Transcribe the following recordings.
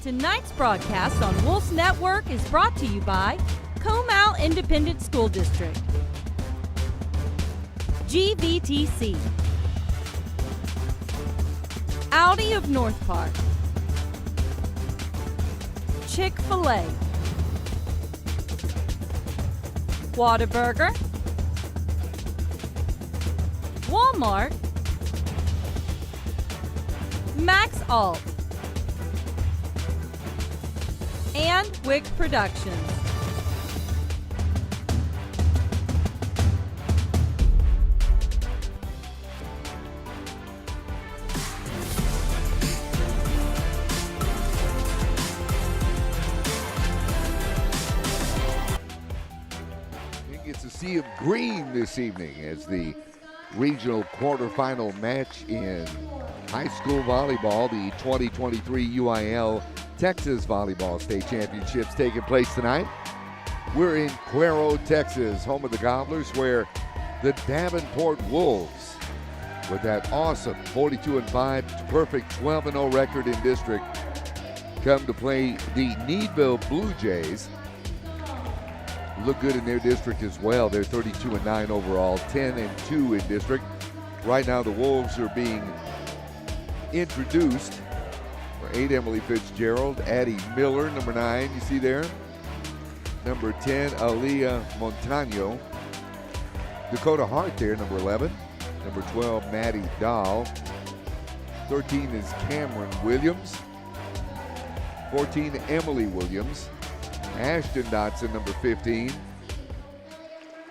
Tonight's broadcast on Wolves Network is brought to you by Comal Independent School District, GVTC, Audi of North Park, Chick-fil-A, Whataburger, Walmart, Max Alt, and Wick Productions. You get to see him green this evening as the regional quarterfinal match in high school volleyball, the 2023 UIL Texas Volleyball State Championships taking place tonight. We're in Cuero, Texas, home of the Gobblers, where the Davenport Wolves, with that awesome 42-5, perfect 12-0 record in district, come to play the Needville Blue Jays. Look good in their district as well. They're 32-9 overall, 10-2 in district. Right now the Wolves are being introduced. 8, Emily Fitzgerald. Addie Miller, number 9, you see there. Number 10, Aaliyah Montano. Dakota Hart there, number 11. Number 12, Maddie Dahl. 13 is Cameron Williams. 14, Emily Williams. Ashton Dotson, number 15.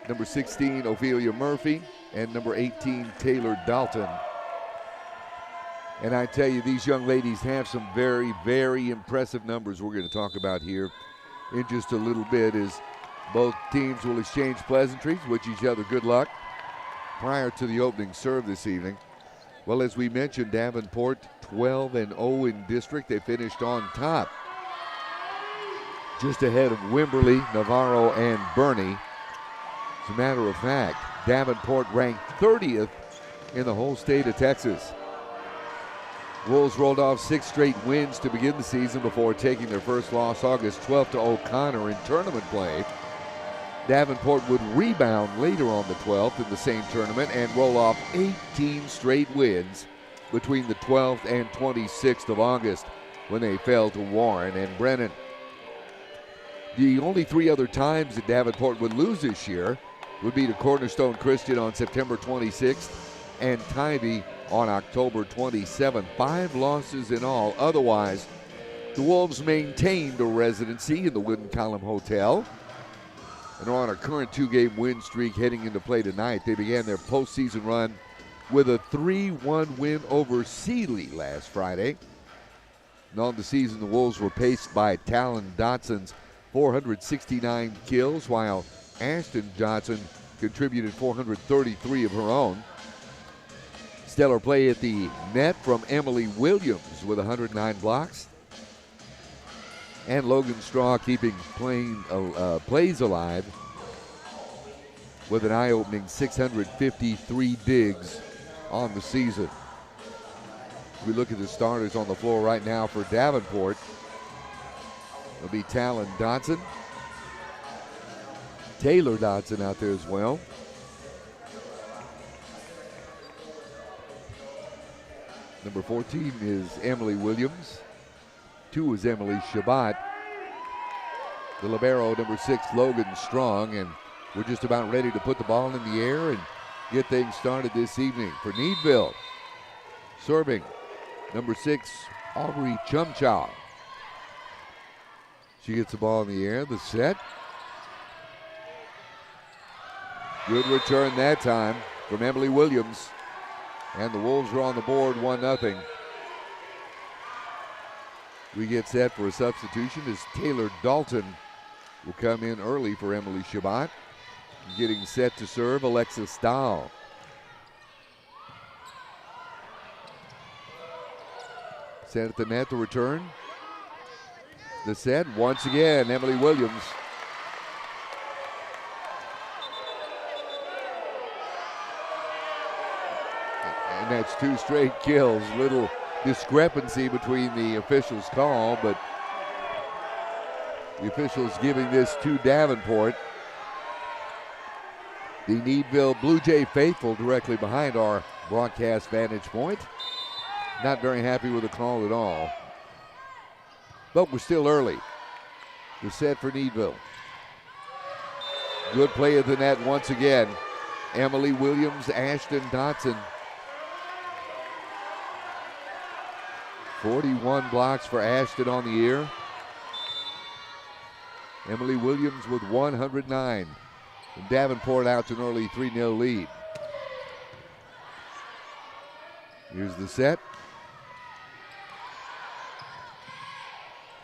Number 16, Ophelia Murphy. And number 18, Taylor Dalton. And I tell you, these young ladies have some very, very impressive numbers we're going to talk about here in just a little bit, as both teams will exchange pleasantries, wish each other good luck prior to the opening serve this evening. Well, as we mentioned, Davenport 12-0 in district. They finished on top, just ahead of Wimberley, Navarro, and Bernie. As a matter of fact, Davenport ranked 30th in the whole state of Texas. Wolves rolled off 6 straight wins to begin the season before taking their first loss August 12th to O'Connor in tournament play. Davenport would rebound later on the 12th in the same tournament and roll off 18 straight wins between the 12th and 26th of August, when they fell to Warren and Brennan. The only 3 other times that Davenport would lose this year would be to Cornerstone Christian on September 26th and Tybee on October 27th. 5 losses in all. Otherwise, the Wolves maintained a residency in the Wooden Column Hotel and are on a current 2-game win streak heading into play tonight. They began their postseason run with a 3-1 win over Sealy last Friday. And on the season, the Wolves were paced by Talon Dotson's 469 kills, while Ashton Johnson contributed 433 of her own. Stellar play at the net from Emily Williams with 109 blocks. And Logan Straw keeping plays alive with an eye-opening 653 digs on the season. We look at the starters on the floor right now for Davenport. It'll be Talon Dotson. Taylor Dotson out there as well. Number 14 is Emily Williams. 2 is Emily Shabbat. The libero, number 6, Logan Strong. And we're just about ready to put the ball in the air and get things started this evening. For Needville, serving, number 6, Aubrey Chumchow. She gets the ball in the air. The set. Good return that time from Emily Williams. And the Wolves are on the board 1-0. We get set for a substitution as Taylor Dalton will come in early for Emily Shabbat. Getting set to serve, Alexis Stahl. Set at the net, the return. The set, once again, Emily Williams. And that's 2 straight kills. Little discrepancy between the officials' call, but The officials giving this to Davenport. The Needville Blue Jay faithful directly behind our broadcast vantage point. Not very happy with the call at all. But we're still early. The set for Needville. Good play at the net once again. Emily Williams, Ashton Dotson. 41 blocks for Ashton on the year. Emily Williams with 109. And Davenport out to an early 3-0 lead. Here's the set.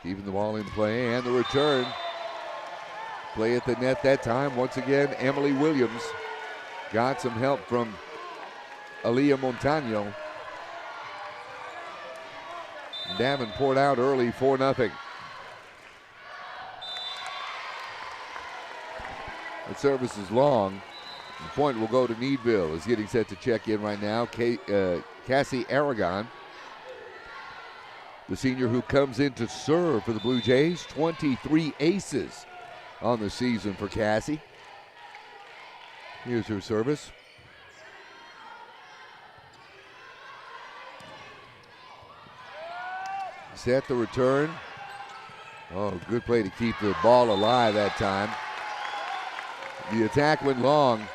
Keeping the ball in play and the return. Play at the net that time. Once again, Emily Williams got some help from Aaliyah Montano. Davenport out early, 4-0. The service is long. The point will go to Needville. Is getting set to check in right now. Cassie Aragon, the senior who comes in to serve for the Blue Jays. 23 aces on the season for Cassie. Here's her service. Set the return. Oh, good play to keep the ball alive that time. The attack went long.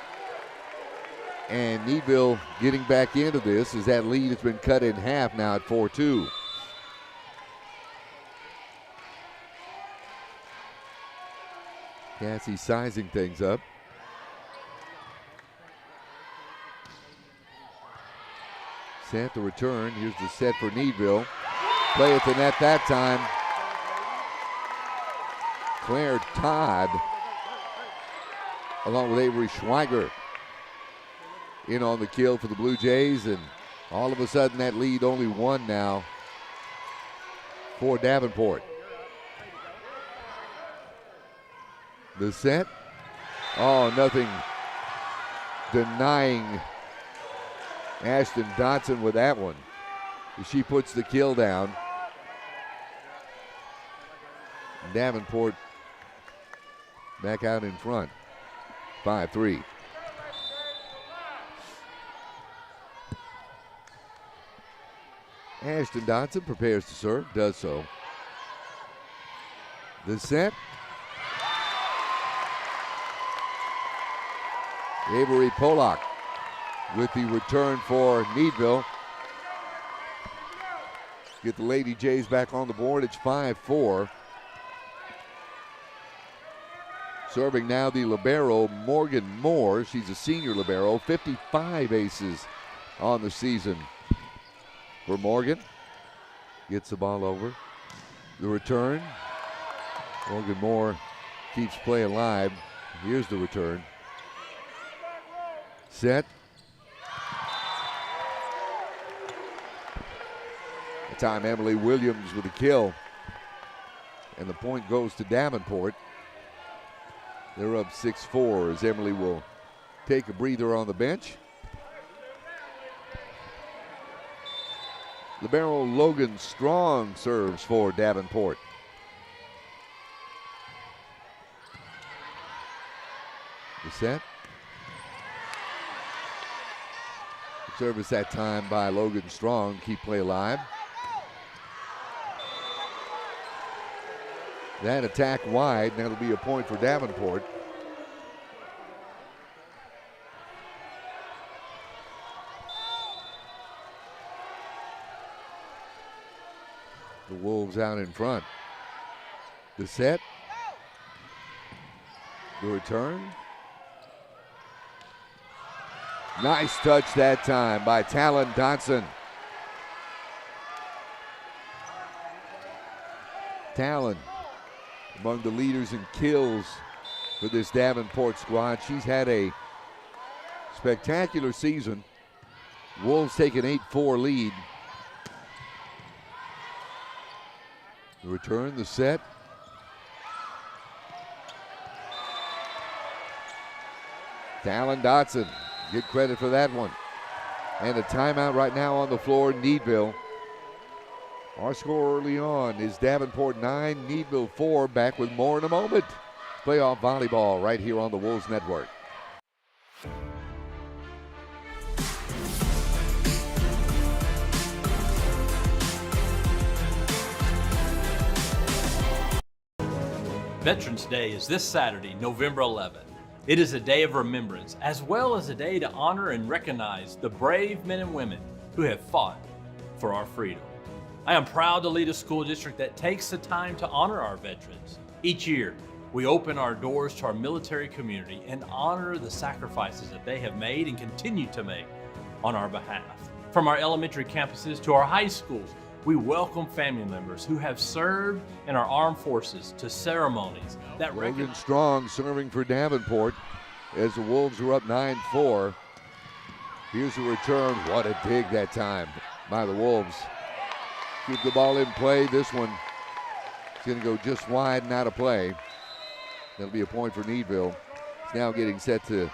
And Needville getting back into this as that lead has been cut in half now at 4-2. Cassie sizing things up. Set the return. Here's the set for Needville. Play at the net that time. Claire Todd, along with Avery Schweiger, in on the kill for the Blue Jays, and all of a sudden that lead only one now for Davenport. The set. Oh, nothing denying Ashton Dotson with that one. She puts the kill down. Davenport back out in front. 5-3. Ashton Dotson prepares to serve, does so. The set. Avery Polak with the return for Needville. Get the Lady Jays back on the board. It's 5-4. Serving now the libero, Morgan Moore. She's a senior libero. 55 aces on the season for Morgan. Gets the ball over. The return. Morgan Moore keeps play alive. Here's the return. Set. The time Emily Williams with a kill. And the point goes to Davenport. They're up 6-4 as Emily will take a breather on the bench. Libero Logan Strong serves for Davenport. The set. Service that time by Logan Strong. Keep play alive. That attack wide. That'll be a point for Davenport. The Wolves out in front. The set. The return. Nice touch that time by Talon Dotson. Talon among the leaders in kills for this Davenport squad. She's had a spectacular season. Wolves take an 8-4 lead. The return, the set. Talon Dotson, get credit for that one. And a timeout right now on the floor, Needville. Our score early on is Davenport 9, Needville 4. Back with more in a moment. Playoff volleyball right here on the Wolves Network. Veterans Day is this Saturday, November 11th. It is a day of remembrance, as well as a day to honor and recognize the brave men and women who have fought for our freedom. I am proud to lead a school district that takes the time to honor our veterans. Each year, we open our doors to our military community and honor the sacrifices that they have made and continue to make on our behalf. From our elementary campuses to our high schools, we welcome family members who have served in our armed forces to ceremonies that Logan Strong serving for Davenport as the Wolves are up 9-4. Here's a return. What a dig that time by the Wolves. Keep the ball in play. This one is going to go just wide and out of play. That'll be a point for Needville. It's now getting set to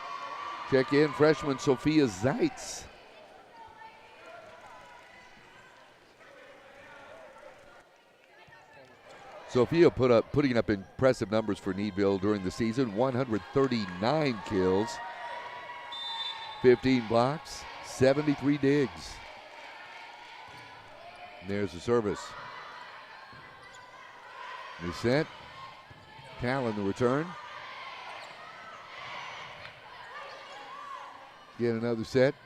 check in freshman Sophia Zeitz. Sophia putting up impressive numbers for Needville during the season. 139 kills, 15 blocks, 73 digs. And there's the service. The set. Talon the return. Get another set.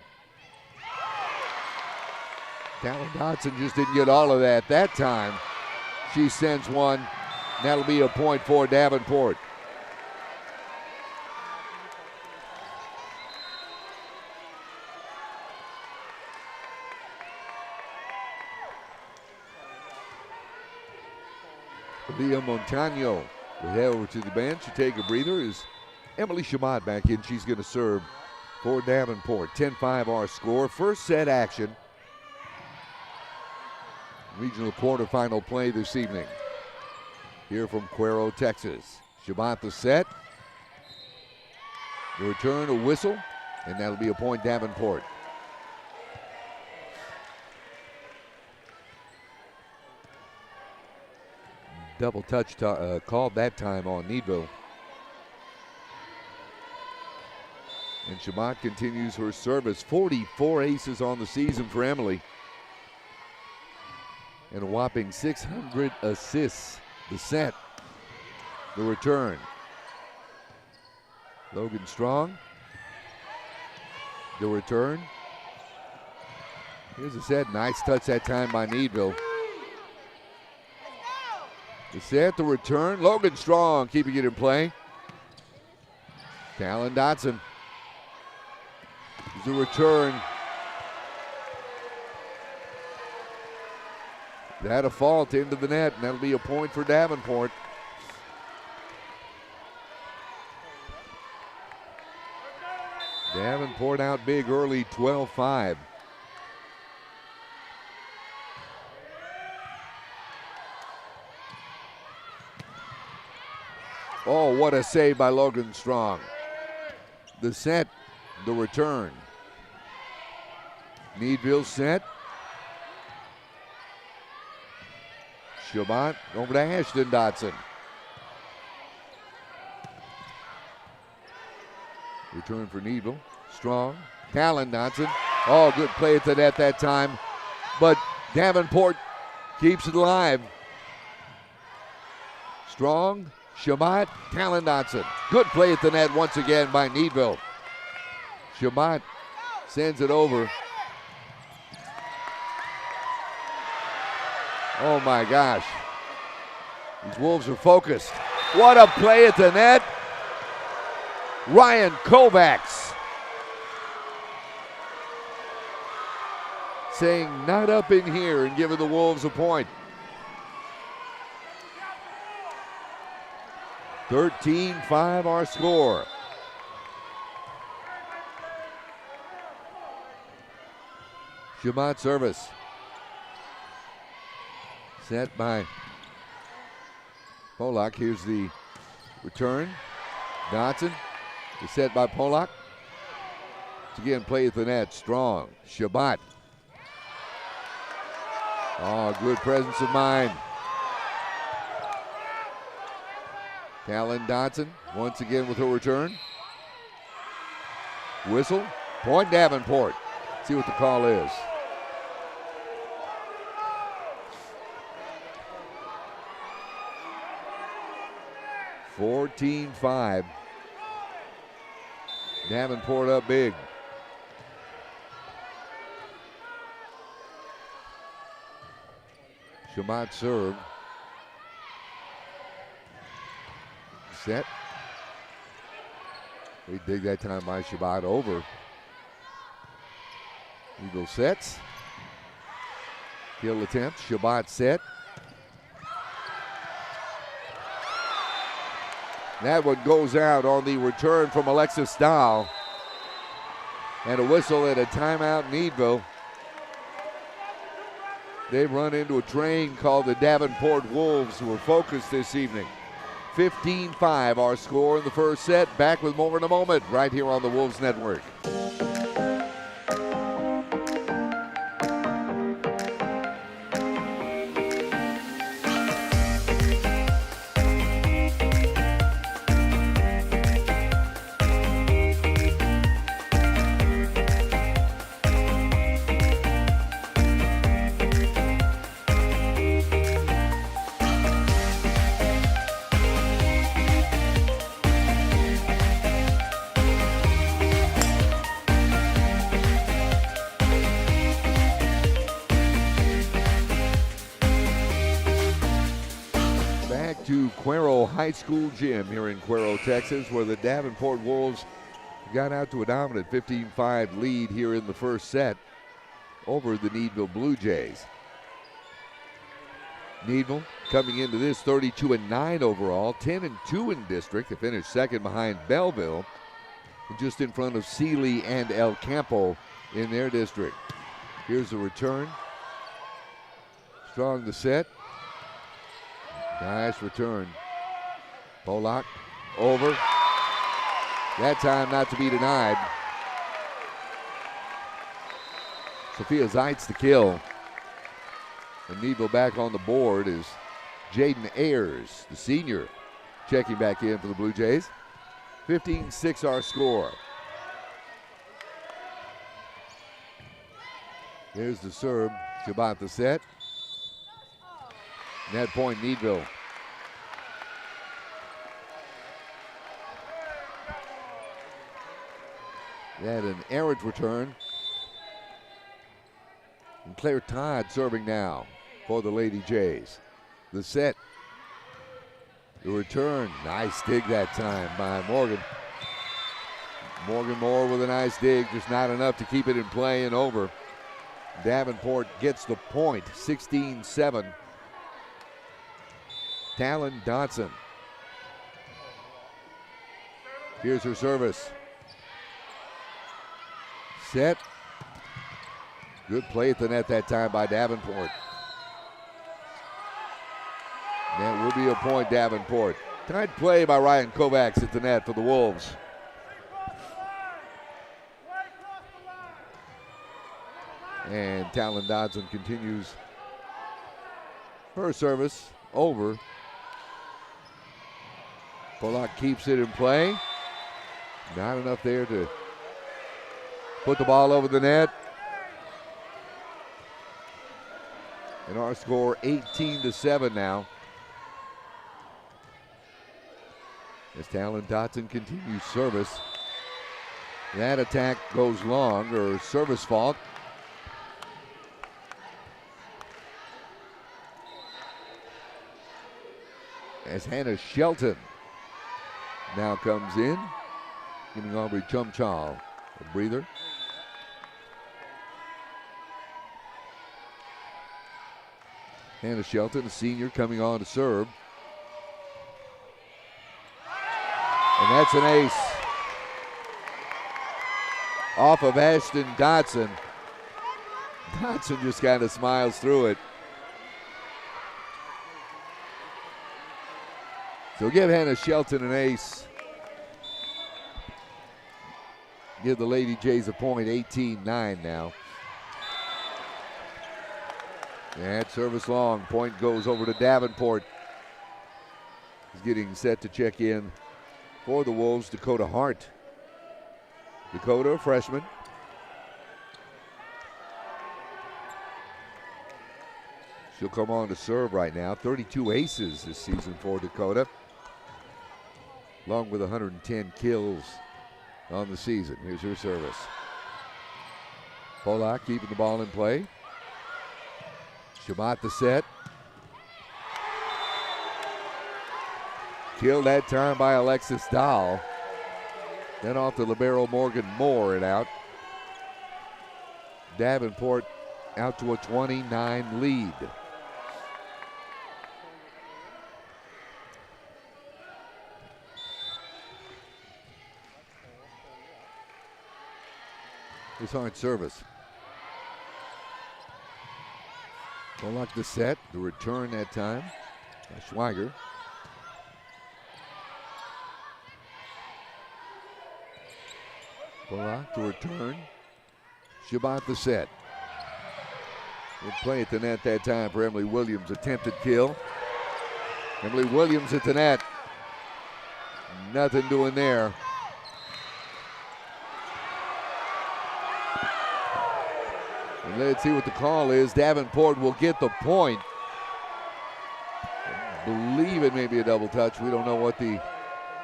Talon Dodson just didn't get all of that time. She sends one. That'll be a point for Davenport. Leah Montano will head over to the bench to take a breather. Is Emily Shamat back in? She's going to serve for Davenport. 10-5 our score. First set action. Regional quarterfinal play this evening. Here from Cuero, Texas. Shamat the set. The return, a whistle, and that'll be a point Davenport. Double touch called that time on Needville. And Shamat continues her service. 44 aces on the season for Emily. And a whopping 600 assists. The set. The return. Logan Strong. The return. Here's the set. Nice touch that time by Needville. The set, the return. Logan Strong keeping it in play. Talon Dodson. The return. That a fault into the net, and that'll be a point for Davenport. Davenport out big early, 12-5. Oh, what a save by Logan Strong. The set, the return. Needville set. Shamat over to Ashton Dotson. Return for Needville. Strong. Talon Dotson. Oh, good play at the net that time. But Davenport keeps it alive. Strong. Shamat. Talon Dotson. Good play at the net once again by Needville. Shamat sends it over. Oh my gosh. These Wolves are focused. What a play at the net. Ryan Kovacs saying not up in here and giving the Wolves a point. 13-5 our score. Shamat service. Set by Polak. Here's the return. Dotson. The set by Polak. Again, play at the net. Strong. Shamat. Oh, good presence of mind. Talon Dotson once again with her return. Whistle. Point Davenport. See what the call is. (14-5). Davenport up big. Shabbat serve. Set. They dig that time by Shabbat over. Eagle sets. Kill attempt. Shabbat set. That one goes out on the return from Alexis Stahl. And a whistle and a timeout, Needville. They've run into a train called the Davenport Wolves, who are focused this evening. 15-5 our score in the first set. Back with more in a moment right here on the Wolves Network. High School gym here in Cuero, Texas, where the Davenport Wolves got out to a dominant 15-5 lead here in the first set over the Needville Blue Jays. Needville coming into this 32-9 overall, 10-2 in district. They finished second behind Belleville, just in front of Sealy and El Campo in their district. Here's the return. Strong the set. Nice return. Polak over. That time not to be denied. Sophia Zeitz the kill. And Needville back on the board is Jaden Ayers, the senior, checking back in for the Blue Jays. 15-6 our score. There's the serve. Shabbat the set. Net point Needville. That an errant return. And Claire Todd serving now for the Lady Jays. The set. The return. Nice dig that time by Morgan. Morgan Moore with a nice dig. Just not enough to keep it in play and over. Davenport gets the point. 16-7. Talon Dotson. Here's her service. Set. Good play at the net that time by Davenport. That will be a point, Davenport. Tight play by Ryan Kovacs at the net for the Wolves. And Talon Dodson continues her service over. Polak keeps it in play. Not enough there to put the ball over the net. And our score 18-7 now. As Talon Dotson continues service. That attack goes long, or service fault. As Hannah Shelton now comes in, giving Aubrey Chumchal a breather. Hannah Shelton, a senior, coming on to serve. And that's an ace off of Ashton Dotson. Dotson just kind of smiles through it. So give Hannah Shelton an ace. Give the Lady Jays a point, 18-9 now. And service long. Point goes over to Davenport. He's getting set to check in for the Wolves, Dakota Hart. Dakota, a freshman. She'll come on to serve right now. 32 aces this season for Dakota, along with 110 kills on the season. Here's her service. Polak keeping the ball in play. Shabbat the set. Killed that time by Alexis Dahl. Then off to libero Morgan Moore and out. Davenport out to a 29 lead. His hard service. Polak the set, the return that time by Schweiger. Polak to return. Shabbat the set. Good play at the net that time for Emily Williams. Attempted kill. Emily Williams at the net. Nothing doing there. And let's see what the call is. Davenport will get the point. I believe it may be a double touch. We don't know what the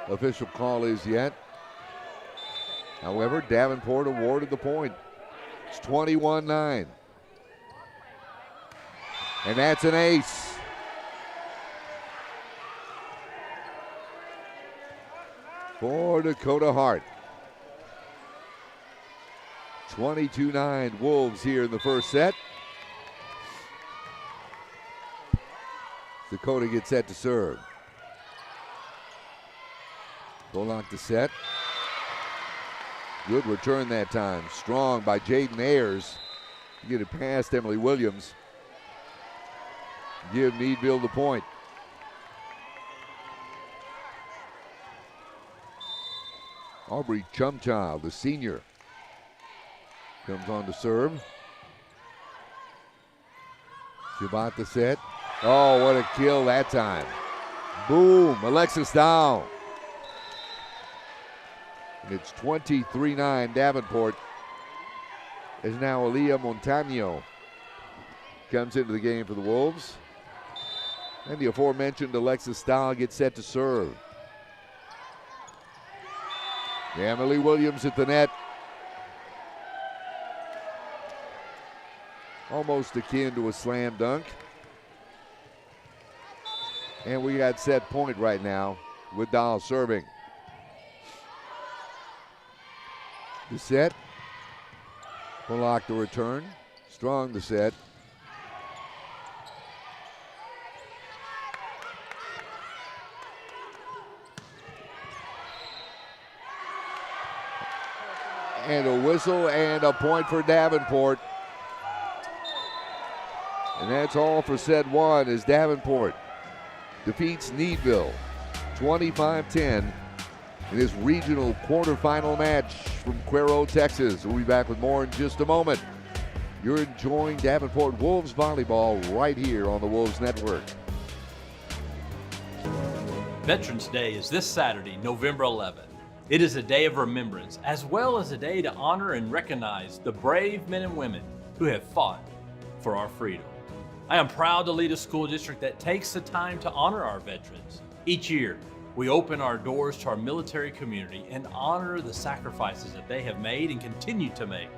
official call is yet. However, Davenport awarded the point. It's 21-9. And that's an ace. For Dakota Hart. 22-9 Wolves here in the first set. Dakota gets set to serve. Polak to set. Good return that time. Strong by Jaden Ayers. Get it past Emily Williams. Give Needville the point. Aubrey Chumchild, the senior, comes on to serve. Shabbat the set. Oh, what a kill that time. Boom, Alexis Dahl. And it's 23-9 Davenport. As now Aaliyah Montano comes into the game for the Wolves. And the aforementioned Alexis Dahl gets set to serve. Emily Williams at the net. Almost akin to a slam dunk. And we got set point right now with Dahl serving. The set. Polak the return. Strong the set. And a whistle and a point for Davenport. And that's all for set one as Davenport defeats Needville 25-10 in this regional quarterfinal match from Cuero, Texas. We'll be back with more in just a moment. You're enjoying Davenport Wolves volleyball right here on the Wolves Network. Veterans Day is this Saturday, November 11th. It is a day of remembrance, as well as a day to honor and recognize the brave men and women who have fought for our freedom. I am proud to lead a school district that takes the time to honor our veterans. Each year, we open our doors to our military community and honor the sacrifices that they have made and continue to make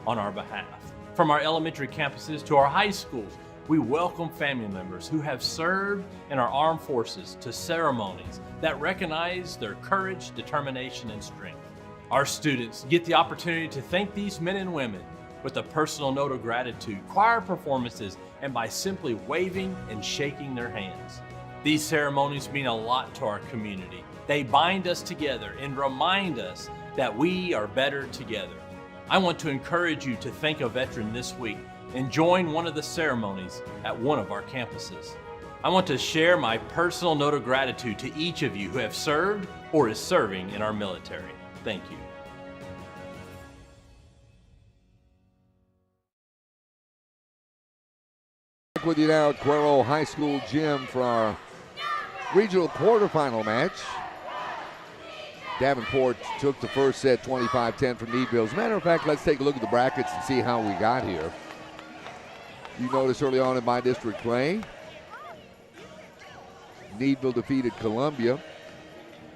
on our behalf. From our elementary campuses to our high schools, we welcome family members who have served in our armed forces to ceremonies that recognize their courage, determination, and strength. Our students get the opportunity to thank these men and women with a personal note of gratitude, choir performances, and by simply waving and shaking their hands. These ceremonies mean a lot to our community. They bind us together and remind us that we are better together. I want to encourage you to thank a veteran this week and join one of the ceremonies at one of our campuses. I want to share my personal note of gratitude to each of you who have served or is serving in our military. Thank you. back with you now at Cuero High School Gym for our regional quarterfinal match. Davenport took the first set 25-10 from Needville. As a matter of fact, let's take a look at the brackets and see how we got here. You notice early on in my district play, Needville defeated Columbia,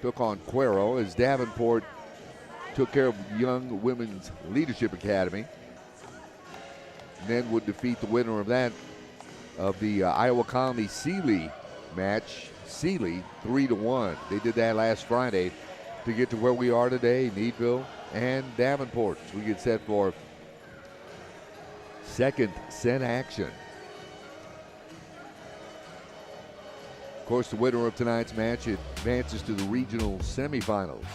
took on Cuero as Davenport took care of Young Women's Leadership Academy. And then would defeat the winner of that, of the Iowa Colony Sealy match, Sealy 3-1. They did that last Friday to get to where we are today, Needville and Davenport. So we get set for second set action. Of course, the winner of tonight's match advances to the regional semifinals.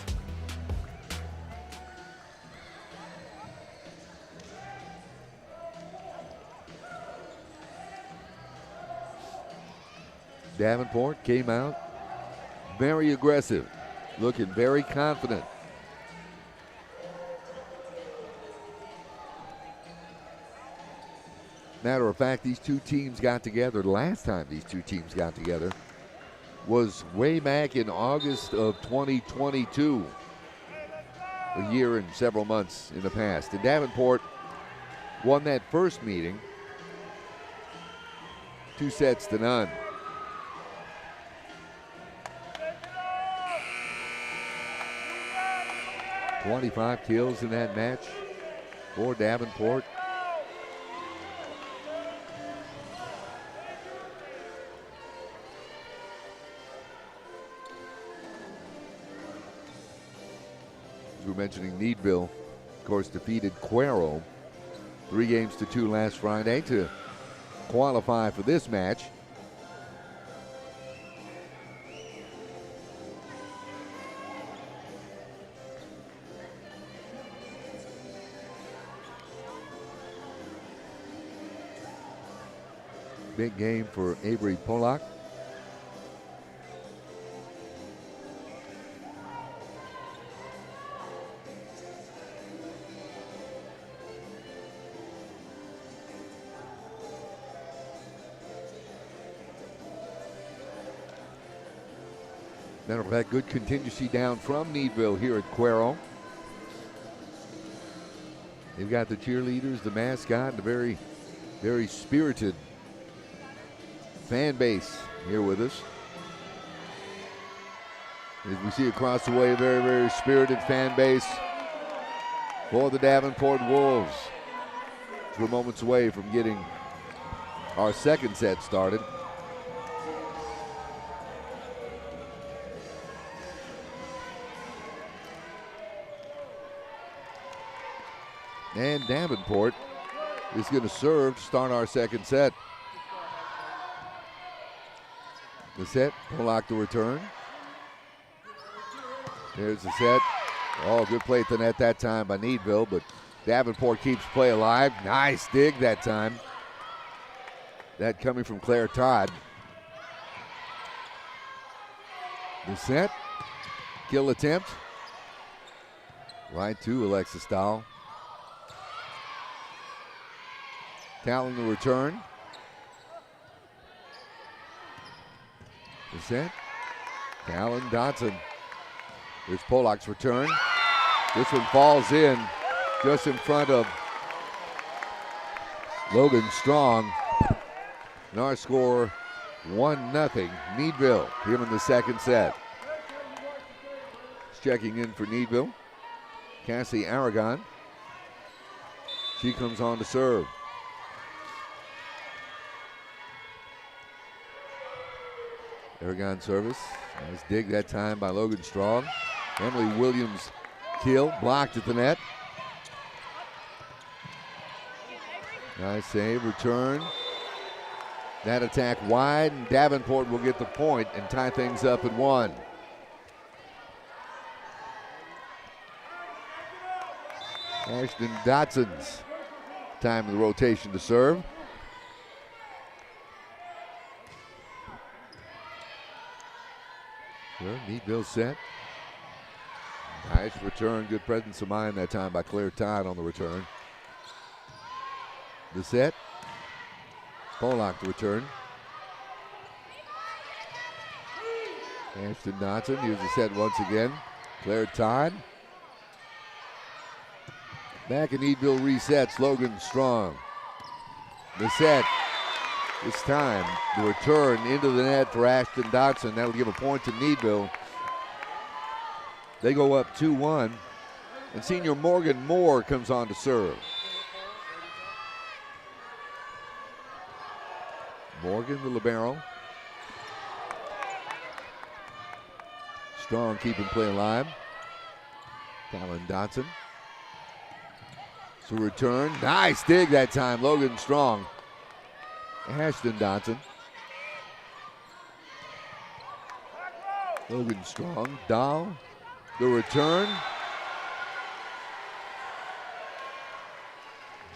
Davenport came out very aggressive, looking very confident. Matter of fact, these two teams got together, the last time these two teams got together was way back in August of 2022, a year and several months in the past. And Davenport won that first meeting 2-0. 25 kills in that match for Davenport. As we're mentioning, Needville, of course, defeated Cuero 3-2 last Friday to qualify for this match. Big game for Avery Polak. Matter of fact, good contingency down from Needville here at Cuero. They've got the cheerleaders, the mascot, the very, very spirited fan base here with us. As we see across the way, a very, very spirited fan base for the Davenport Wolves. We're moments away from getting our second set started. And Davenport is going to serve to start our second set. The set, Polak to return. There's the set. Oh, good play at the net that time by Needville, but Davenport keeps play alive. Nice dig that time. That coming from Claire Todd. The set, kill attempt. Right to Alexis Dahl. Talon the return. The set. Talon Dotson. There's Polak's return. This one falls in just in front of Logan Strong. And our score 1-0. Needville here in the second set. Checking in for Needville, Cassie Aragon. She comes on to serve. Aragon service. Nice dig that time by Logan Strong. Emily Williams kill, blocked at the net. Nice save, return. That attack wide, and Davenport will get the point and tie things up at 1. Ashton Dotson's time of the rotation to serve. Well, Needville set. Nice return, good presence of mind that time by Claire Todd on the return. The set. Pollock to return. Ashton Dotson, here's the set once again. Claire Todd. Back in Needville resets, Logan Strong. The set, this time, the return into the net for Ashton Dotson. That'll give a point to Needville. They go up 2-1, and senior Morgan Moore comes on to serve. Morgan, the libero. Strong keeping play alive. Talon Dotson. So return. Nice dig that time. Logan Strong. Ashton Dotson. Logan Strong. Dahl. The return.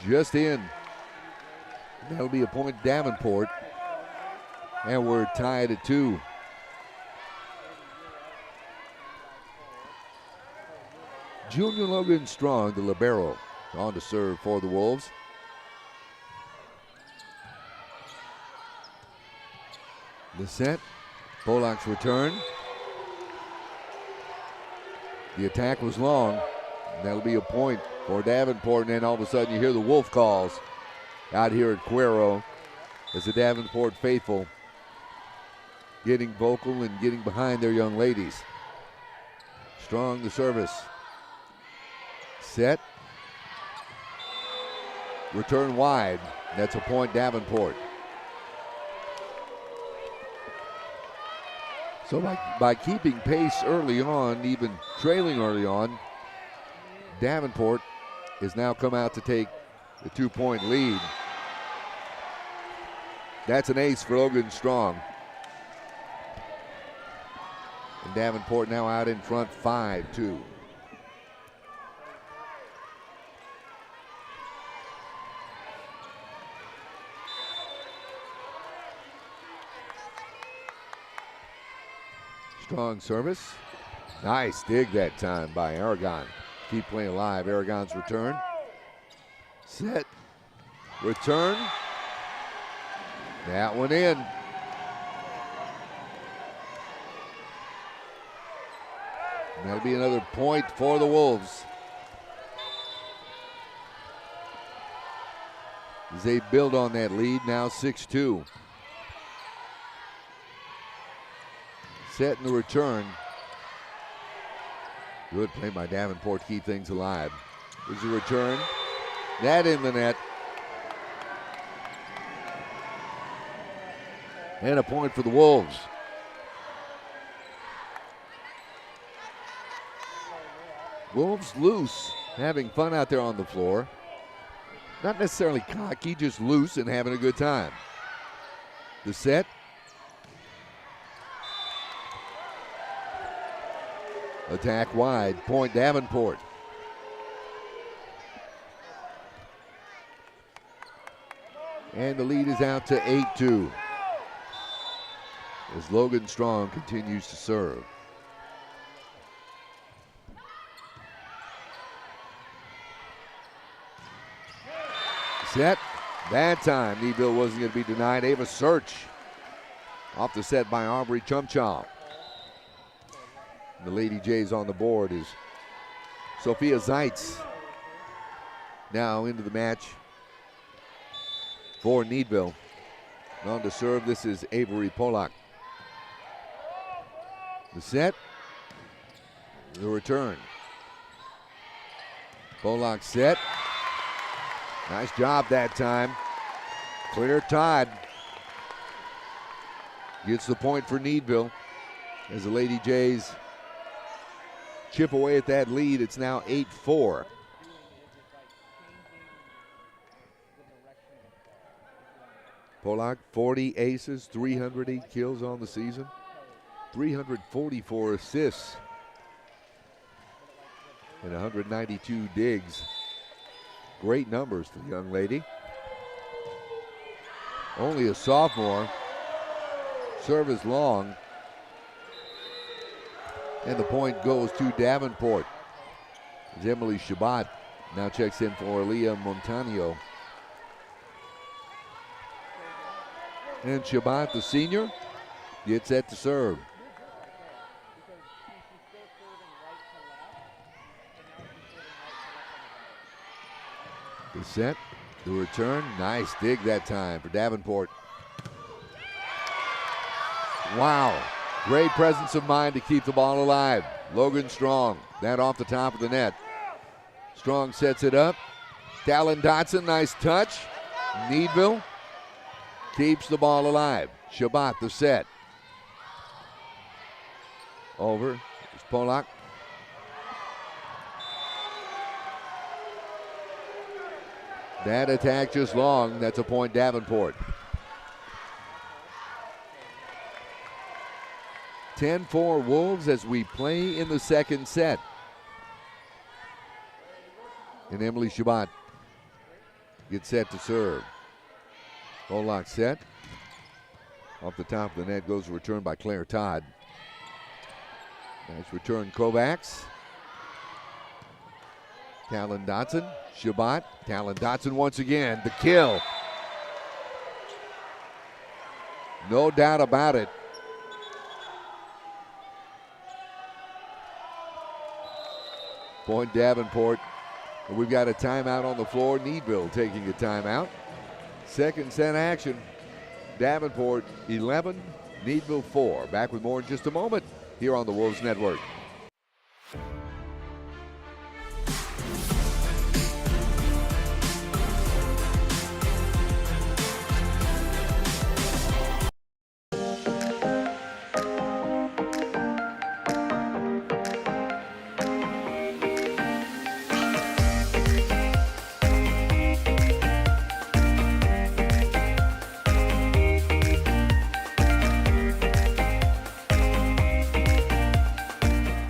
Just in. That'll be a point Davenport. And we're tied at 2. Junior Logan Strong, the libero, on to serve for the Wolves. The set, Pollock's return. The attack was long. That'll be a point for Davenport, and then all of a sudden you hear the Wolf calls out here at Cuero as the Davenport faithful getting vocal and getting behind their young ladies. Strong the service. Set. Return wide. That's a point Davenport. So by keeping pace early on, even trailing early on, Davenport has now come out to take the 2-point lead. That's an ace for Logan Strong. And Davenport now out in front 5-2. Strong service. Nice dig that time by Aragon. Keep playing alive. Aragon's return. Set. Return. That one in. And that'll be another point for the Wolves. As they build on that lead, now 6-2. Set in the return. Good play by Davenport to keep things alive. There's a return. That in the net. And a point for the Wolves. Wolves loose, having fun out there on the floor. Not necessarily cocky, just loose and having a good time. The set. Attack wide, point Davenport. And the lead is out to 8-2 as Logan Strong continues to serve. Set, that time Needville wasn't going to be denied. Ava Search off the set by Aubrey Chumchow. The Lady Jays on the board is Sophia Zeitz now into the match for Needville. On to serve, this is Avery Pollock. The set, the return. Pollock set. Nice job that time. Claire Todd gets the point for Needville as the Lady Jays chip away at that lead. It's now 8-4. Pollock, 40 aces, 308 kills on the season, 344 assists, and 192 digs. Great numbers for the young lady. Only a sophomore. Serve is long. And the point goes to Davenport. As Emily Shabbat now checks in for Leah Montaño. And Shabbat, the senior, gets set to serve. The set, the return, nice dig that time for Davenport. Wow, great presence of mind to keep the ball alive. Logan Strong, that off the top of the net. Strong sets it up. Talon Dotson, nice touch. Needville keeps the ball alive. Shabbat, the set. Over is Polak. That attack just long. That's a point Davenport. 10-4 Wolves as we play in the second set. And Emily Shabbat gets set to serve. Polak set. Off the top of the net goes a return by Claire Todd. Nice return, Kovacs. Talon Dotson, Shabbat. Talon Dotson once again, the kill. No doubt about it. Point Davenport. And we've got a timeout on the floor. Needville taking a timeout. Second set action. Davenport 11, Needville 4. Back with more in just a moment here on the Wolves Network.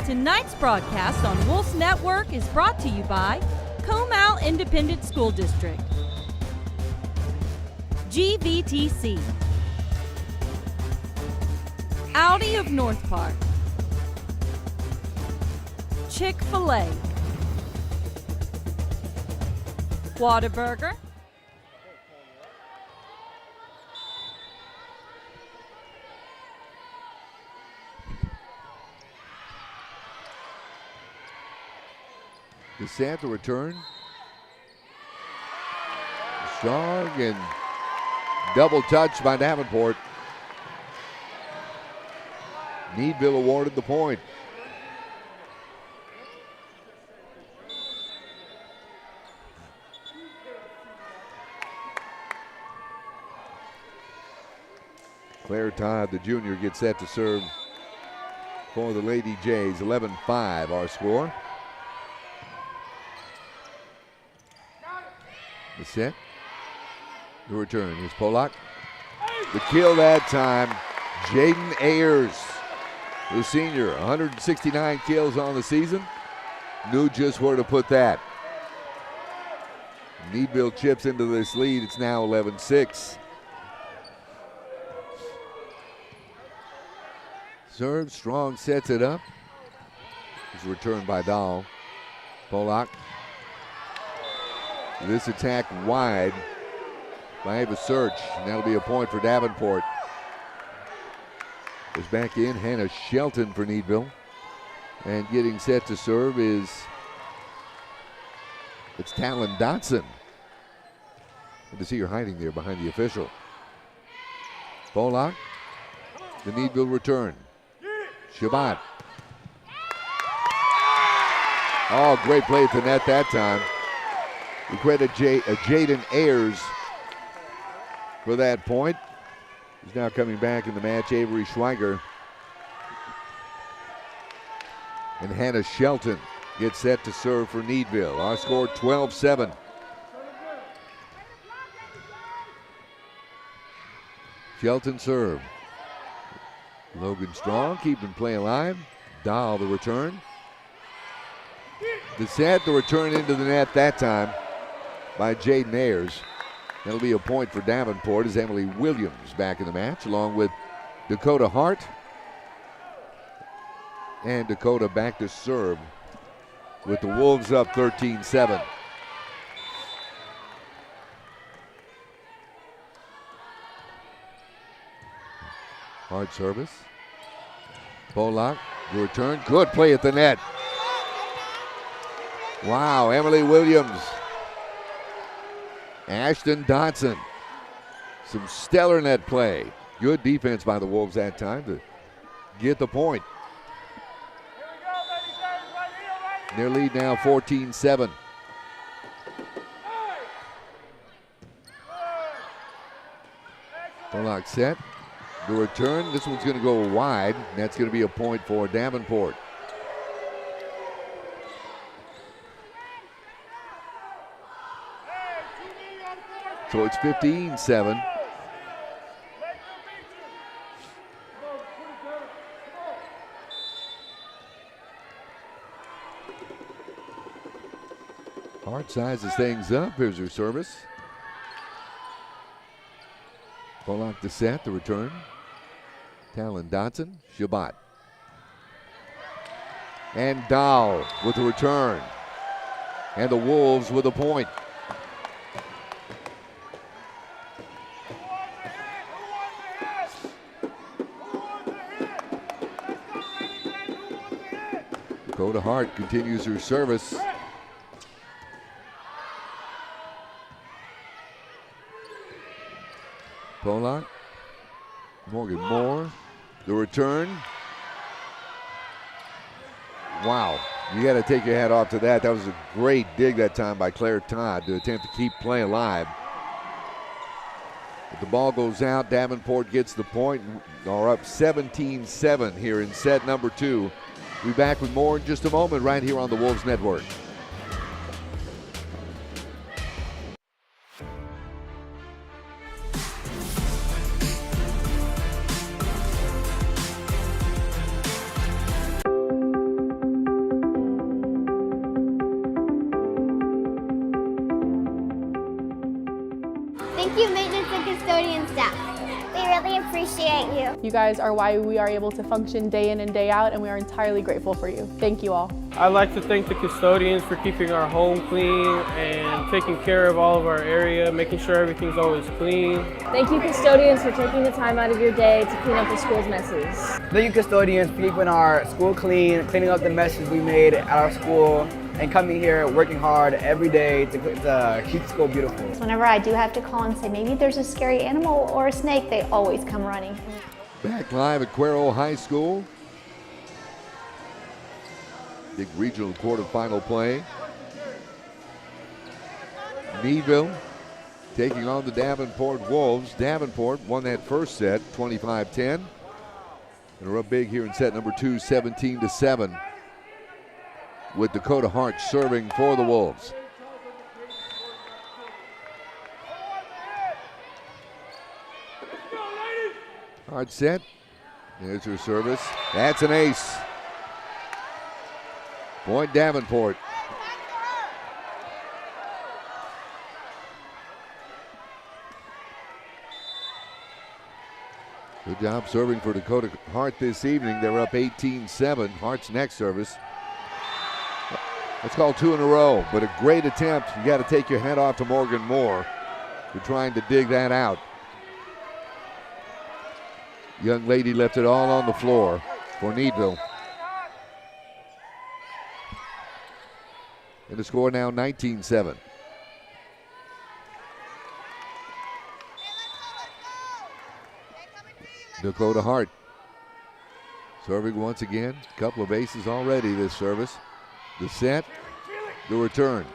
Tonight's broadcast on Wolves Network is brought to you by Comal Independent School District, GVTC, Audi of North Park, Chick-fil-A, Whataburger, DeSant to return. Strong and double touch by Davenport. Needville awarded the point. Claire Todd, the junior, gets set to serve for the Lady Jays. 11-5 our score. The set. The return is Polak. The kill that time, Jaden Ayers, the senior. 169 kills on the season. Knew just where to put that. Needville chips into this lead. It's now 11-6. Serve, Strong sets it up. It's returned by Dahl. Polak. This attack wide by Ava Search, and that'll be a point for Davenport. Goes back in, Hannah Shelton for Needville. And getting set to serve it's Talon Dotson. Good to see her hiding there behind the official. Polak, the Needville return. Shabbat. Oh, great play at the net that time. We credit Jaden Ayers for that point. He's now coming back in the match, Avery Schweiger. And Hannah Shelton gets set to serve for Needville. Our score 12-7. Shelton serve. Logan Strong keeping play alive. Dahl the return. The set, the return into the net that time by Jaden Ayers. That'll be a point for Davenport as Emily Williams back in the match, along with Dakota Hart. And Dakota back to serve with the Wolves up 13-7. Hard service. Polak, the return. Good play at the net. Wow, Emily Williams. Ashton Dotson. Some stellar net play. Good defense by the Wolves that time to get the point. Their lead now 14-7. Polak set. The return, this one's going to go wide, and that's going to be a point for Davenport. So it's 15-7. Hart sizes things up. Here's her service. Polak to set, the return. Talon Dotson, Shabbat. And Dahl with the return. And the Wolves with a point. Dakota Hart continues her service. Polak. Morgan Moore. The return. Wow. You got to take your hat off to that. That was a great dig that time by Claire Todd to attempt to keep play alive. But the ball goes out. Davenport gets the point. Are up 17-7 here in set number 2. We'll be back with more in just a moment right here on the Wolves Network. Thank you, maintenance and custodian staff. We really appreciate you. You guys are why we are able to function day in and day out, and we are entirely grateful for you. Thank you all. I'd like to thank the custodians for keeping our home clean and taking care of all of our area, making sure everything's always clean. Thank you, custodians, for taking the time out of your day to clean up the school's messes. Thank you, custodians, for keeping our school clean, cleaning up the messes we made at our school, and coming here, working hard every day to keep the school beautiful. Whenever I do have to call and say maybe there's a scary animal or a snake, they always come running. Back live at Cuero High School. Big regional quarterfinal play. Needville taking on the Davenport Wolves. Davenport won that first set, 25-10. And are up big here in set number 2, 17-7. With Dakota Hart serving for the Wolves. Hard set. There's her service. That's an ace. Point Davenport. Good job serving for Dakota Hart this evening. They're up 18-7. Hart's next service. That's called 2 in a row, but a great attempt. You got to take your hat off to Morgan Moore for trying to dig that out. Young lady left it all on the floor for Needville. And the score now 19-7. Dakota Hart serving once again. Couple of aces already this service. The set, the return.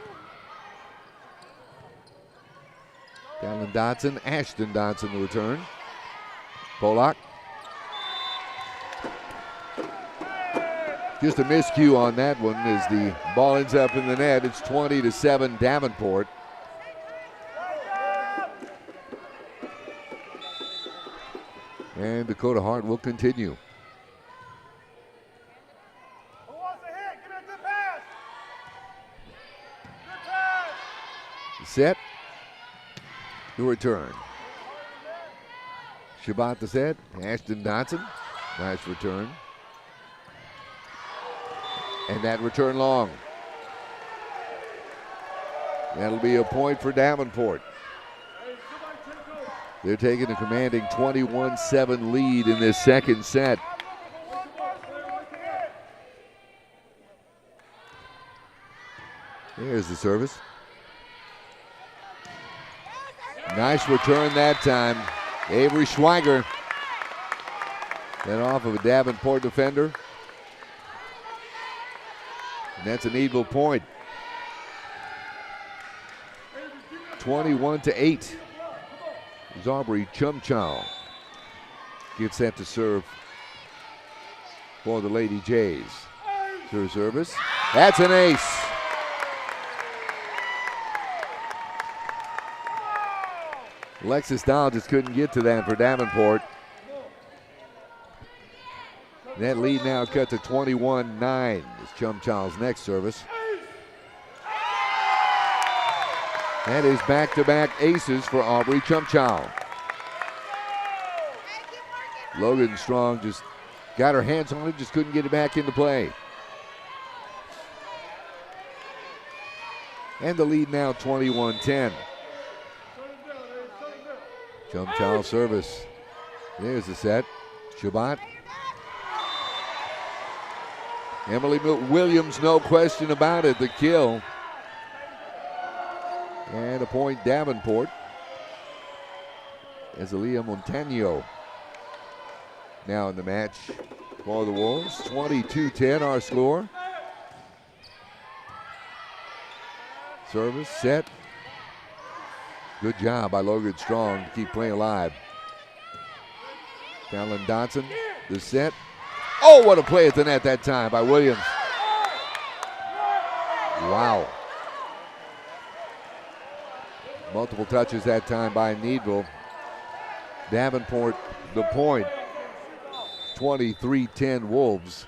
Talon Dotson, Ashton Dotson, the return. Polak. Just a miscue on that one as the ball ends up in the net. It's 20-7 Davenport. And Dakota Hart will continue. Set, the return. Shabbat the set, Ashton Dotson, nice return. And that return long. That'll be a point for Davenport. They're taking a commanding 21-7 lead in this second set. There's the service. Nice return that time. Avery Schweiger. Then off of a Davenport defender. And that's a Needville point. 21-8. As Aubrey Chumchow gets set to serve for the Lady Jays. Her service. That's an ace. Alexis Dahl just couldn't get to that for Davenport. That lead now cut to 21-9. Is Chumchow's next service. That is back-to-back aces for Aubrey Chumchow. Logan Strong just got her hands on it, just couldn't get it back into play. And the lead now 21-10. Chumchow service. There's the set. Shabbat. Emily Williams, no question about it, the kill. And a point Davenport. As Aaliyah Montano now in the match for the Wolves. 22-10 our score. Service, set. Good job by Logan Strong to keep playing alive. Fallon Dotson, the set. Oh, what a play at the net that time by Williams. Wow. Multiple touches that time by Needville. Davenport, the point. 23-10 Wolves.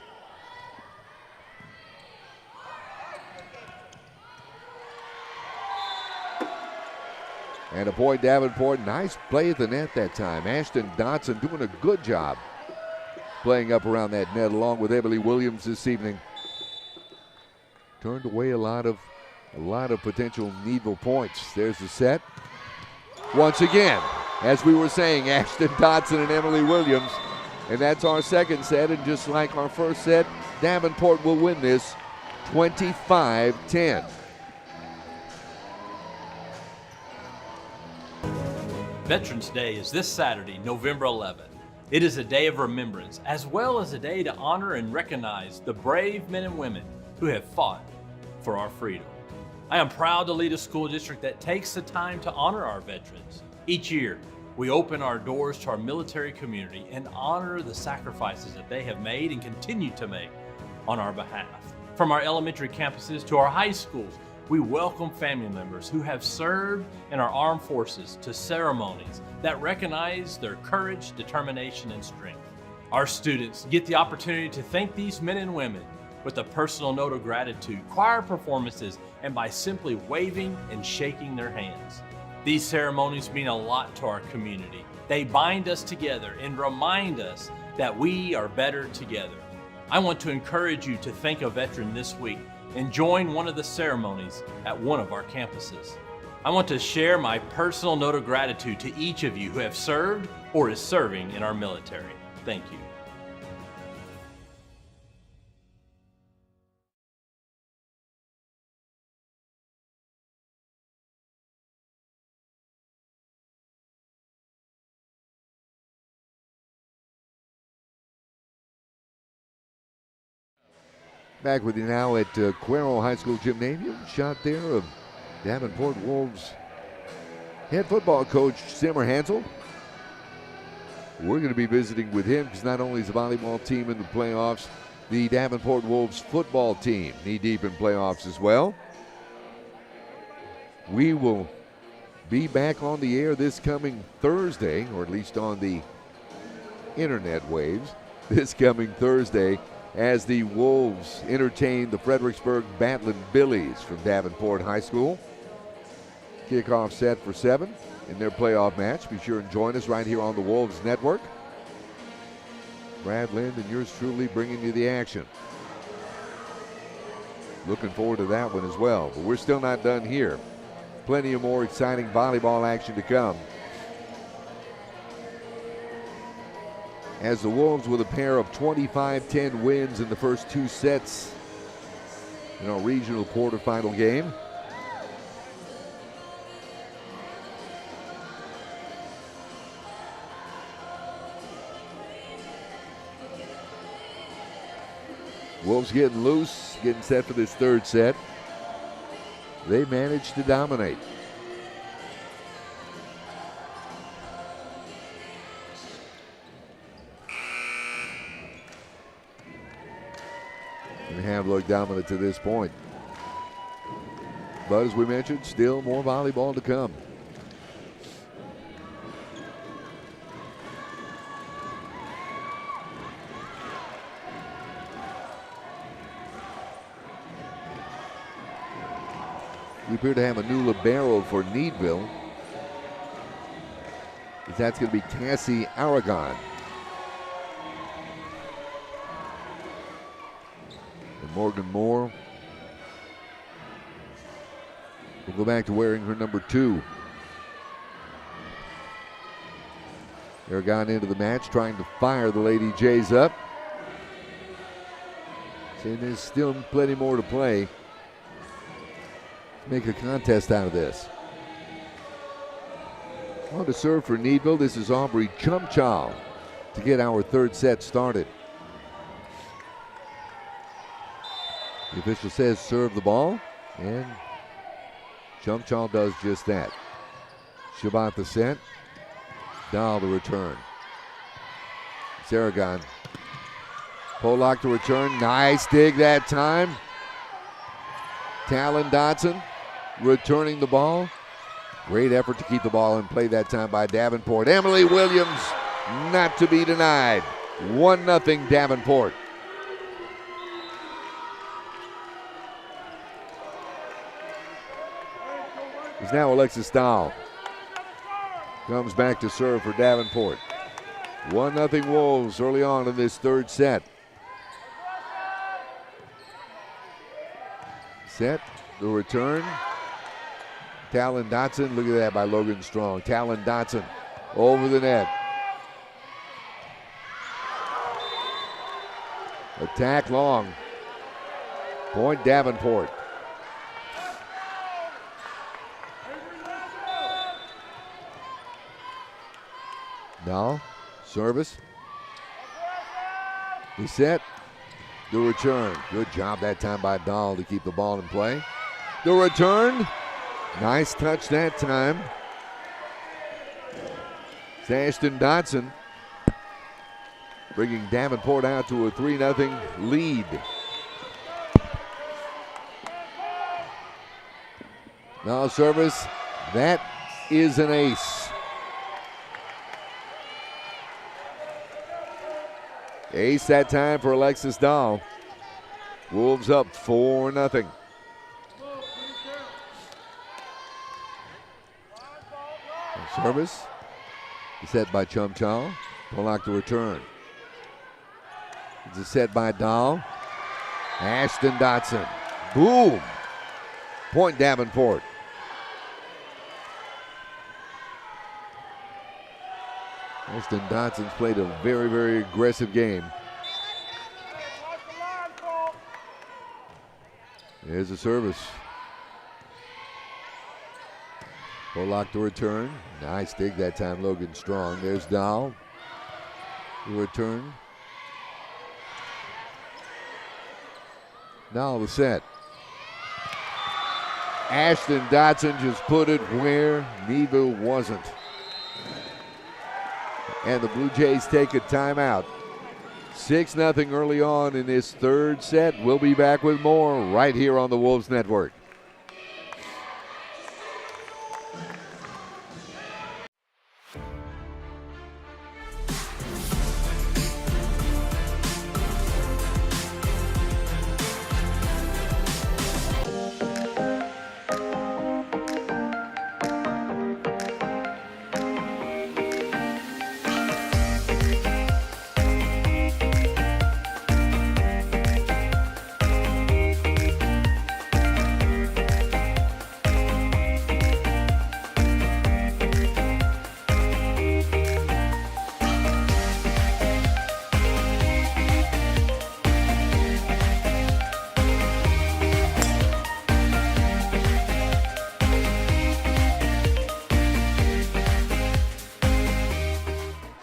And a point Davenport. Nice play at the net that time. Ashton Dotson doing a good job playing up around that net along with Emily Williams this evening. Turned away a lot of potential Needville points. There's the set. Once again, as we were saying, Ashton Dotson and Emily Williams. And that's our second set. And just like our first set, Davenport will win this 25-10. Veterans Day is this Saturday, November 11th. It is a day of remembrance, as well as a day to honor and recognize the brave men and women who have fought for our freedom. I am proud to lead a school district that takes the time to honor our veterans. Each year, we open our doors to our military community and honor the sacrifices that they have made and continue to make on our behalf. From our elementary campuses to our high schools, we welcome family members who have served in our armed forces to ceremonies that recognize their courage, determination, and strength. Our students get the opportunity to thank these men and women with a personal note of gratitude, choir performances, and by simply waving and shaking their hands. These ceremonies mean a lot to our community. They bind us together and remind us that we are better together. I want to encourage you to thank a veteran this week and join one of the ceremonies at one of our campuses. I want to share my personal note of gratitude to each of you who have served or is serving in our military. Thank you. Back with you now at Cuero High School Gymnasium. Shot there of Davenport Wolves head football coach Simmer Hansel. We're going to be visiting with him because not only is the volleyball team in the playoffs, the Davenport Wolves football team knee-deep in playoffs as well. We will be back on the air this coming Thursday, or at least on the internet waves, this coming Thursday, as the Wolves entertain the Fredericksburg Batlin Billies from Davenport High School. Kickoff set for 7 in their playoff match. Be sure and join us right here on the Wolves Network. Brad Lind and yours truly bringing you the action. Looking forward to that one as well. But we're still not done here. Plenty of more exciting volleyball action to come. as the Wolves with a pair of 25-10 wins in the first 2 sets in our regional quarterfinal game. Wolves getting loose, getting set for this 3rd set. They managed to dominate. And have looked dominant to this point. But as we mentioned, still more volleyball to come. We appear to have a new libero for Needville. That's going to be Cassie Aragon. And Morgan Moore will go back to wearing her number 2. Aragon into the match, trying to fire the Lady Jays up. Saying there's still plenty more to play. Make a contest out of this. On to serve for Needville, this is Aubrey Chumchow to get our 3rd set started. The official says serve the ball, and Chumchow does just that. Shabbat the set, Dahl the return. Saragon. Polak to return, nice dig that time. Talon Dotson returning the ball. Great effort to keep the ball in play that time by Davenport. Emily Williams not to be denied. 1-0 Davenport. It's now Alexis Dahl. Comes back to serve for Davenport. 1-0 Wolves early on in this 3rd set. Set, the return. Talon Dotson, look at that by Logan Strong. Talon Dotson over the net. Attack long. Point Davenport. Now, service. The set. The return. Good job that time by Dahl to keep the ball in play. The return. Nice touch that time. It's Ashton Dotson bringing Davenport out to a 3-0 lead. Now service. That is an ace. Ace that time for Alexis Dahl. Wolves up 4-0. Service. Set by Chumchow. Polak to return. It's a set by Dahl. Ashton Dotson. Boom. Point Davenport. Ashton Dotson's played a very, very aggressive game. Here's a service. Polak to return. Nice dig that time, Logan Strong. There's Dahl. The return. Now the set. Ashton Dotson just put it where Needville wasn't. And the Blue Jays take a timeout. 6-0 early on in this 3rd set. We'll be back with more right here on the Wolves Network.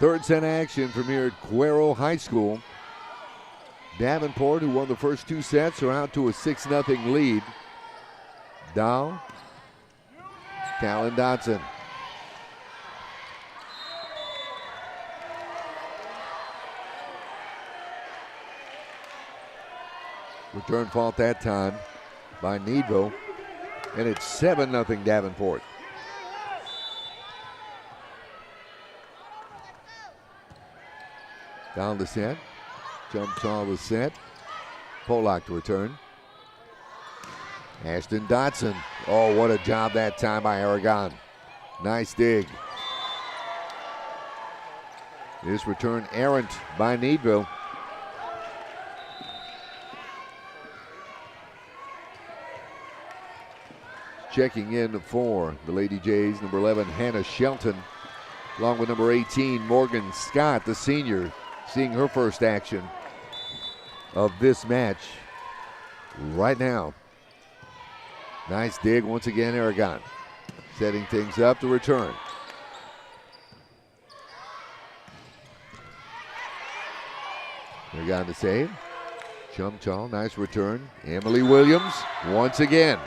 Third set action from here at Cuero High School. Davenport, who won the first 2 sets, are out to a 6-0 lead. Dow, Talon Dotson. Return fault that time by Needville, and it's 7-0 Davenport. Down the set, jumps on the set. Polak to return. Ashton Dotson. Oh, what a job that time by Aragon. Nice dig. This return errant by Needville. Checking in for the Lady Jays, number 11, Hannah Shelton, along with number 18, Morgan Scott, the senior, seeing her first action of this match right now. Nice dig once again, Aragon. Setting things up to return. Aragon to save. Chumchal, nice return. Emily Williams once again.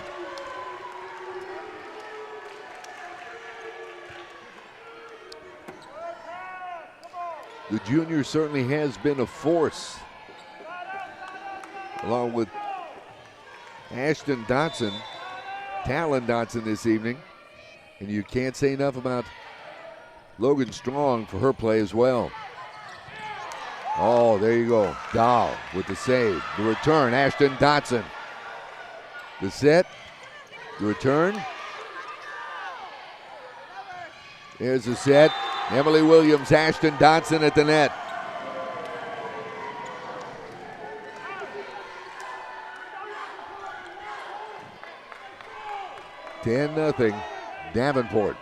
The junior certainly has been a force, along with Ashton Dotson, Talon Dotson this evening. And you can't say enough about Logan Strong for her play as well. Oh, there you go. Dahl with the save. The return, Ashton Dotson. The set, the return. There's the set. Emily Williams, Ashton Dotson at the net. (10-0) Davenport.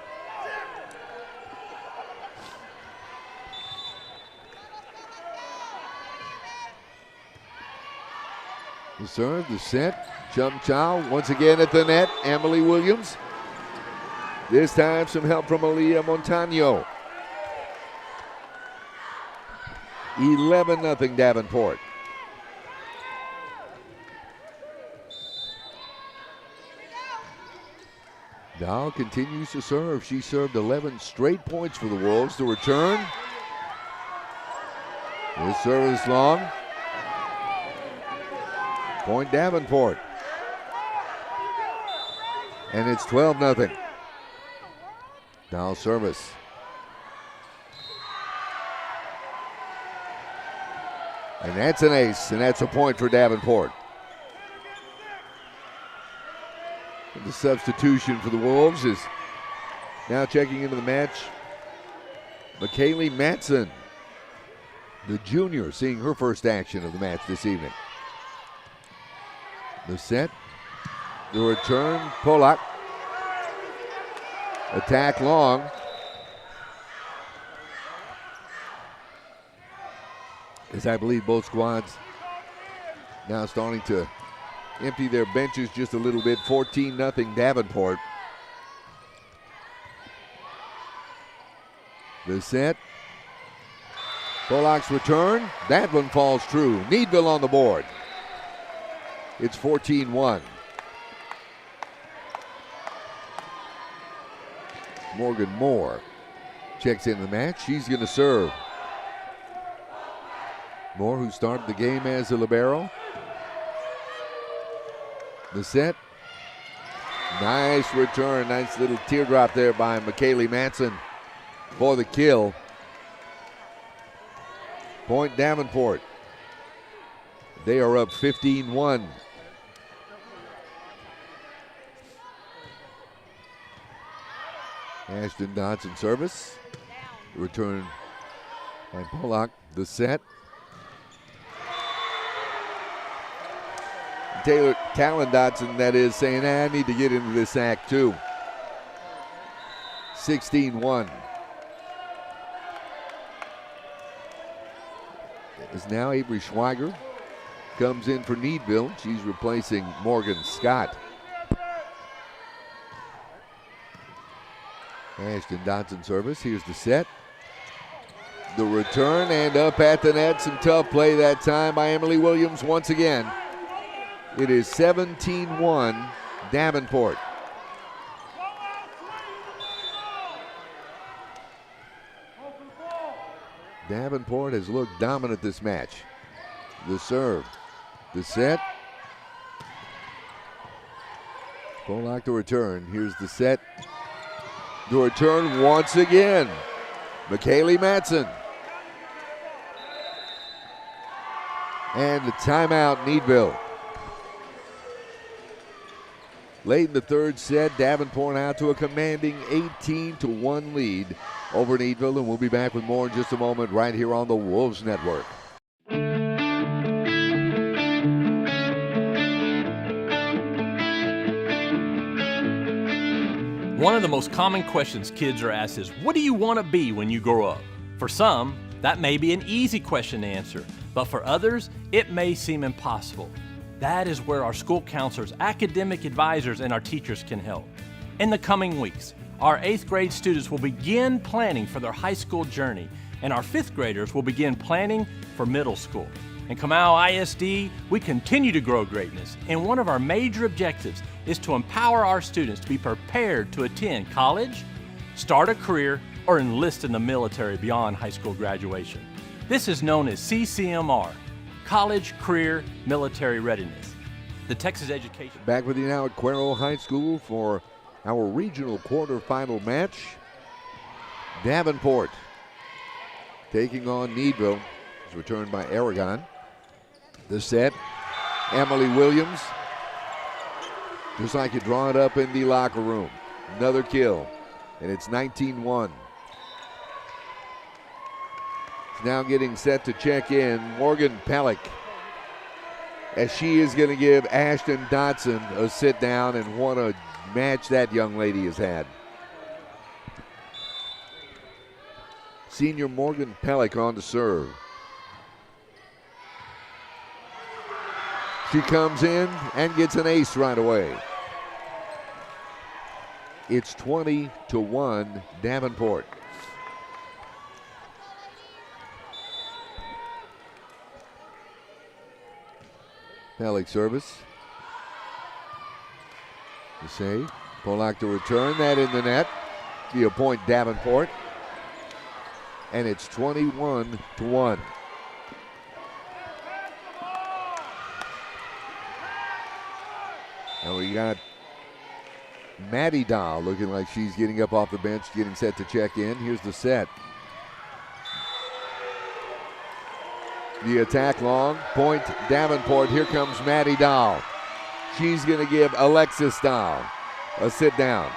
The serve, the set. Chum Chow once again at the net. Emily Williams. This time some help from Aaliyah Montano. 11-0 Davenport. Dow continues to serve. She served 11 straight points for the Wolves. To return. This serve is long. Point Davenport. And it's 12-0. Dow service. And that's an ace, and that's a point for Davenport. And the substitution for the Wolves is now checking into the match. McKaylee Matson, the junior, seeing her first action of the match this evening. The set, the return, Polak. Attack long. As I believe both squads now starting to empty their benches just a little bit. 14-0 Davenport. The set. Polak's return. That one falls true. Needville on the board. It's 14-1. Morgan Moore checks in the match. She's going to serve. Moore, who started the game as a libero. The set. Nice return. Nice little teardrop there by McKaylee Matson for the kill. Point Davenport. They are up 15-1. Ashton Dotson service. Return by Polak. The set. Talon Dotson, that is, saying, I need to get into this act too. 16-1. As now Avery Schweiger comes in for Needville. She's replacing Morgan Scott. Ashton Dotson service. Here's the set. The return and up at the net. Some tough play that time by Emily Williams once again. It is 17-1 Davenport. Davenport has looked dominant this match. The serve, the set. Polak to return. Here's the set. The return once again. McKaylee Matson. And the timeout, Needville. Late in the third set, Davenport out to a commanding 18-1 lead over Needville, and we'll be back with more in just a moment right here on the Wolves Network. One of the most common questions kids are asked is, what do you want to be when you grow up? For some, that may be an easy question to answer, but for others, it may seem impossible. That is where our school counselors, academic advisors, and our teachers can help. In the coming weeks, our 8th grade students will begin planning for their high school journey, and our 5th graders will begin planning for middle school. In Comal ISD, we continue to grow greatness, and one of our major objectives is to empower our students to be prepared to attend college, start a career, or enlist in the military beyond high school graduation. This is known as CCMR, College, Career, Military Readiness. The Texas Education. Back with you now at Cuero High School for our regional quarterfinal match. Davenport taking on Needville. It's returned by Aragon. The set, Emily Williams. Just like you draw it up in the locker room. Another kill, and it's 19-1. Now getting set to check in, Morgan Pellick, as she is going to give Ashton Dotson a sit down, and what a match that young lady has had. Senior Morgan Pellick on to serve. She comes in and gets an ace right away. It's 20-1 Davenport. Pellick service. The save. Polak to return that in the net. Be a point Davenport. And it's 21-1. And we got Maddie Dahl looking like she's getting up off the bench, getting set to check in. Here's the set. The attack long, point Davenport. Here comes Maddie Dahl. She's going to give Alexis Dahl a sit down.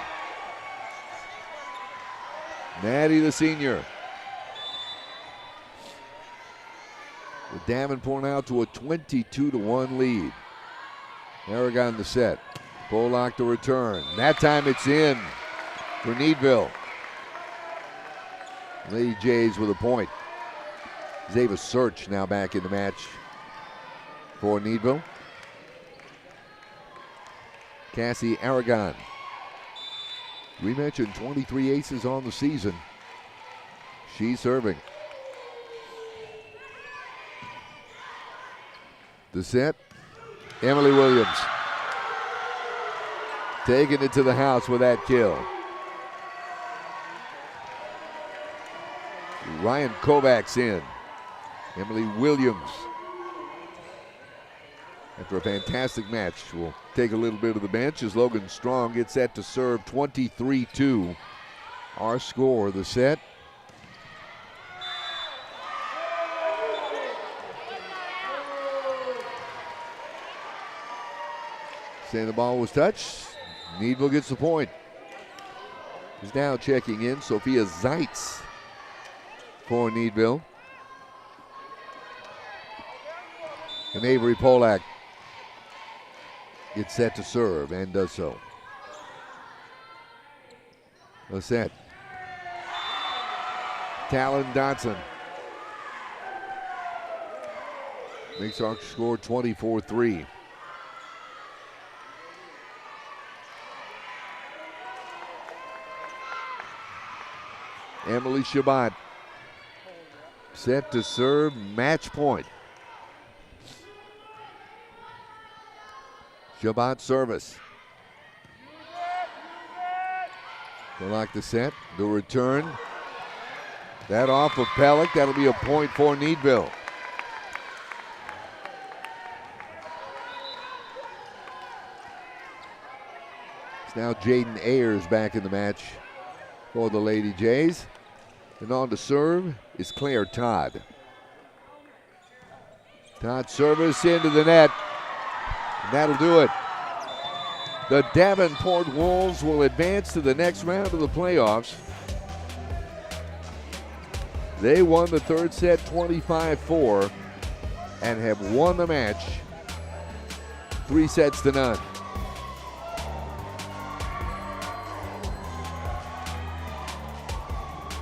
Maddie the senior. With Davenport now to a 22-1 lead. Aragon the set. Polak to return. That time it's in for Needville. Lady Jays with a point. Zava Search now back in the match for Needville. Cassie Aragon. We mentioned 23 aces on the season. She's serving. The set. Emily Williams. Taking it to the house with that kill. Ryan Kovacs in. Emily Williams, after a fantastic match, will take a little bit of the bench as Logan Strong gets set to serve. 23-2. Our score, the set. Saying the ball was touched. Needville gets the point. Is now checking in Sophia Zeitz for Needville. And Avery Polak gets set to serve and does so. The set. Talon Dotson makes our score 24-3. Emily Shabbat set to serve, match point. Shabbat service. They'll lock the set, the return. That off of Pellick, that'll be a point for Needville. It's now Jaden Ayers back in the match for the Lady Jays. And on to serve is Claire Todd. Todd service into the net. And that'll do it. The Davenport Wolves will advance to the next round of the playoffs. They won the third set 25-4 and have won the match 3-0.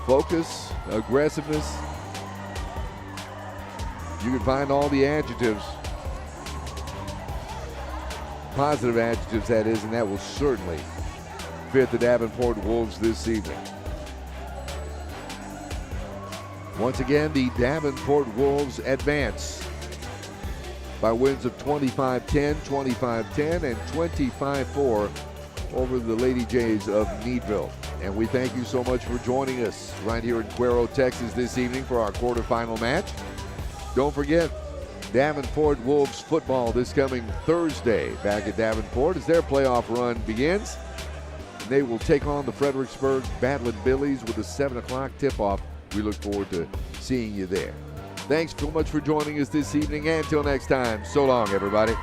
Focus, aggressiveness. You can find all the adjectives, positive adjectives that is, and that will certainly fit the Davenport Wolves this evening. Once again, the Davenport Wolves advance by wins of 25-10, 25-10, and 25-4 over the Lady Jays of Needville. And we thank you so much for joining us right here in Cuero, Texas this evening for our quarterfinal match. Don't forget, Davenport Wolves football this coming Thursday back at Davenport as their playoff run begins. And they will take on the Fredericksburg Battling Billies with a 7 o'clock tip-off. We look forward to seeing you there. Thanks so much for joining us this evening. And until next time, so long, everybody.